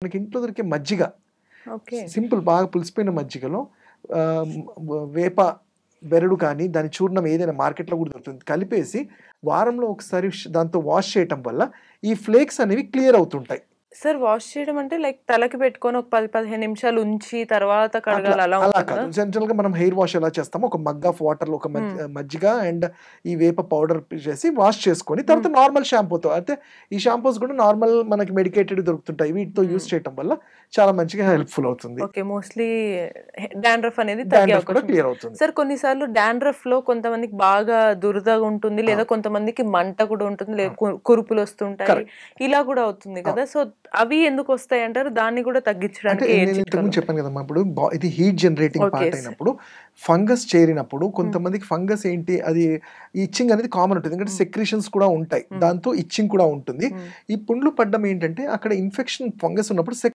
మనకి ఇంట్లో దొరికే మజ్జిగ ఓకే. సింపుల్ బాగా పులిసిపోయిన మజ్జిగలో వేప బెరడు కానీ దాని చూర్ణం ఏదైనా మార్కెట్లో కూడా దొరుకుతుంది. కలిపేసి వారంలో ఒకసారి దాంతో వాష్ చేయటం వల్ల ఈ ఫ్లేక్స్ అనేవి క్లియర్ అవుతుంటాయి. సార్ వాష్ చేయడం అంటే లైక్ తలకి పెట్టుకొని ఒక 10, 15 నిమిషాలు ఉంచి తర్వాత అట్లా కడగాలి అలా అలా ఉంటుందా? కాదు. జనరల్‌గా మనం హెయిర్ వాష్ ఎలా చేస్తామో ఒక మగ్ ఆఫ్ వాటర్‌లో ఒక మజ్జిగ అండ్ ఈ వేప పౌడర్ చేసి వాష్ చేసుకొని తర్వాత నార్మల్ షాంపూతో అయితే ఈ షాంపూస్ కూడా నార్మల్ మనకి మెడికేటెడ్ దొరుకుతుంటాయి. వీటితో యూజ్ చేయటం వల్ల చాలా మంచిగా హెల్ప్‌ఫుల్ అవుతుంది. ఓకే. మోస్ట్‌లీ డాండ్రఫ్ అనేది తగ్గే డాండ్రఫ్ కూడా అవకాశం ఉంది. క్లియర్ అవుతుంది. సార్ కొన్నిసార్లు డాండ్రఫ్‌లో కొంతమందికి బాగా దురదగా ఉంటుంది. లేదా కొంతమందికి మంట కూడా ఉంటుంది. లేదా కురుపులొస్తుంటాయి. కరెక్ట్. ఇలా కూడా అవుతుంది కదా! సో, అవి ఎందుకొస్తాయంటారు? దాన్ని కూడా అంటే తగ్గించడానికి ఏం నేను ఇంతకు ముందు చిట్కాలుంటాయి? చెప్పాను కదమ్మా! ఇప్పుడు ఇది హీట్ జనరేటింగ్ ఓకే. పార్ట్ అయినప్పుడు ఫంగస్ చేరినప్పుడు కొంతమందికి ఫంగస్ ఏంటి అది ఇచ్చింగ్ అనేది కామన్ ఉంటుంది. ఎందుకంటే సెక్రీషన్స్ కూడా ఉంటాయి. దాంతో ఇచ్చింగ్ కూడా ఉంటుంది. ఈ పుండ్లు పడ్డం ఏంటంటే అక్కడ ఇన్ఫెక్షన్ ఫంగస్ ఉన్నప్పుడు